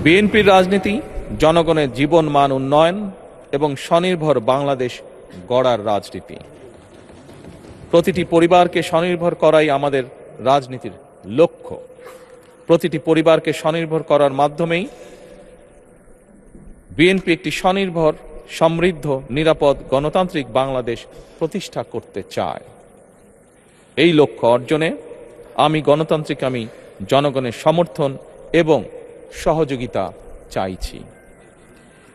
বিএনপির রাজনীতি জনগণের জীবন মান উন্নয়ন এবং স্বনির্ভর বাংলাদেশ গড়ার রাজনীতি। প্রতিটি পরিবারকে স্বনির্ভর করাই আমাদের রাজনীতির লক্ষ্য। প্রতিটি পরিবারকে স্বনির্ভর করার মাধ্যমেই বিএনপি একটি স্বনির্ভর, সমৃদ্ধ, নিরাপদ, গণতান্ত্রিক বাংলাদেশ প্রতিষ্ঠা করতে চায়। এই লক্ষ্য অর্জনে আমি জনগণের সমর্থন এবং সহযোগিতা চাইছি।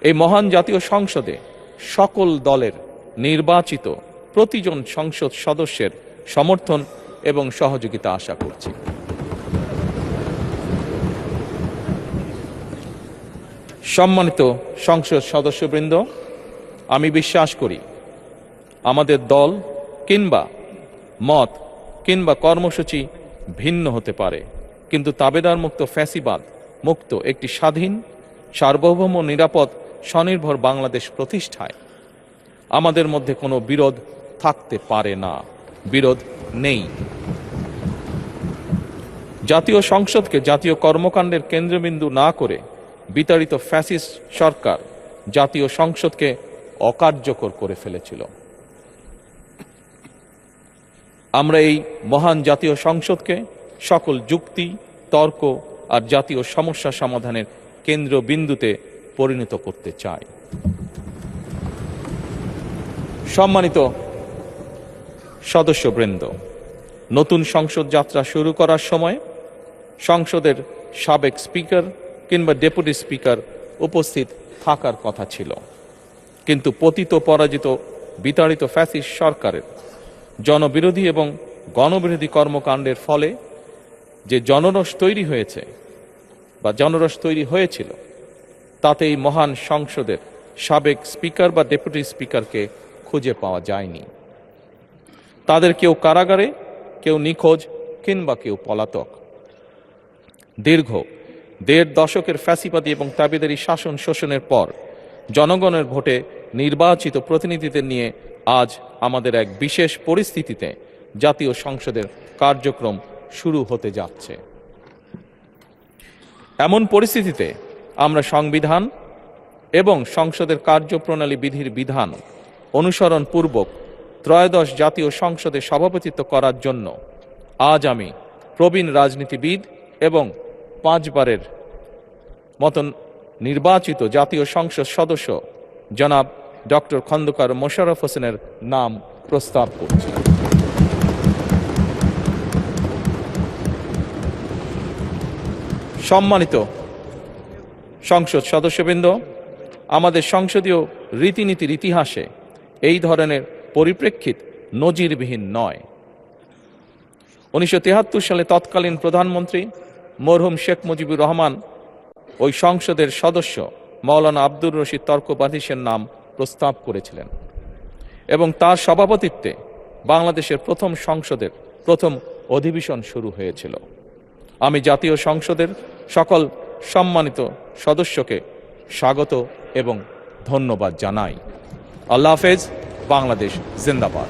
এই মহান জাতীয় সংসদে সকল দলের নির্বাচিত প্রতিজন সংসদ সদস্যের সমর্থন এবং সহযোগিতা আশা করছি। সম্মানিত সংসদ সদস্যবৃন্দ, আমি বিশ্বাস করি আমাদের দল কিংবা মত কিংবা কর্মসূচি ভিন্ন হতে পারে, কিন্তু তাবেদার মুক্ত, ফ্যাসিবাদ মুক্ত একটি স্বাধীন, সার্বভৌম, নিরাপদ, স্বনির্ভর বাংলাদেশ প্রতিষ্ঠায় আমাদের মধ্যে কোনো বিরোধ থাকতে পারে না, বিরোধ নেই। জাতীয় সংসদকে জাতীয় কর্মকাণ্ডের কেন্দ্রবিন্দু না করে বিতাড়িত ফ্যাসিস্ট সরকার জাতীয় সংসদকে অকার্যকর করে ফেলেছিল। আমরা এই মহান জাতীয় সংসদকে সকল যুক্তি, তর্ক আর জাতীয় সমস্যা সমাধানের কেন্দ্রবিন্দুতে পরিণত করতে চাই। সম্মানিত সদস্যবৃন্দ, নতুন সংসদ যাত্রা শুরু করার সময় সংসদের সাবেক স্পিকার কিংবা ডেপুটি স্পিকার উপস্থিত থাকার কথা ছিল, কিন্তু পতিত, পরাজিত, বিতাড়িত ফ্যাসিস্ট সরকারের জনবিরোধী এবং গণবিরোধী কর্মকাণ্ডের ফলে যে জনরোষ তৈরি হয়েছিল তাতে এই মহান সংসদের সাবেক স্পিকার বা ডেপুটি স্পিকারকে খুঁজে পাওয়া যায়নি। তাদের কেউ কারাগারে, কেউ নিখোঁজ কিংবা কেউ পলাতক। দীর্ঘ ১.৫ দশকের ফ্যাসিবাদী এবং তাবেদারি শাসন শোষণের পর জনগণের ভোটে নির্বাচিত প্রতিনিধিদের নিয়ে আজ আমাদের এক বিশেষ পরিস্থিতিতে জাতীয় সংসদের কার্যক্রম শুরু হতে যাচ্ছে। এমন পরিস্থিতিতে আমরা সংবিধান এবং সংসদের কার্যপ্রণালী বিধির বিধান অনুসরণ পূর্বক ত্রয়োদশ জাতীয় সংসদে সভাপতিত্ব করার জন্য আজ আমি প্রবীণ রাজনীতিবিদ এবং 5 বারের মতন নির্বাচিত জাতীয় সংসদ সদস্য জনাব ডক্টর খন্দকার মোশাররফ হোসেনের নাম প্রস্তাব করছি। সম্মানিত সংসদ সদস্যবৃন্দ, আমাদের সংসদীয় রীতিনীতির ইতিহাসে এই ধরনের পরিপ্রেক্ষিত নজিরবিহীন নয়। 1973 সালে তৎকালীন প্রধানমন্ত্রী মরহুম শেখ মুজিবুর রহমান ওই সংসদের সদস্য মাওলানা আব্দুর রশিদ তর্কবাধীশের নাম প্রস্তাব করেছিলেন এবং তার সভাপতিত্বে বাংলাদেশের প্রথম সংসদের প্রথম অধিবেশন শুরু হয়েছিল। আমি জাতীয় সংসদের সকল সম্মানিত সদস্যকে স্বাগত এবং ধন্যবাদ জানাই। আল্লাহ হাফেজ। বাংলাদেশ জিন্দাবাদ।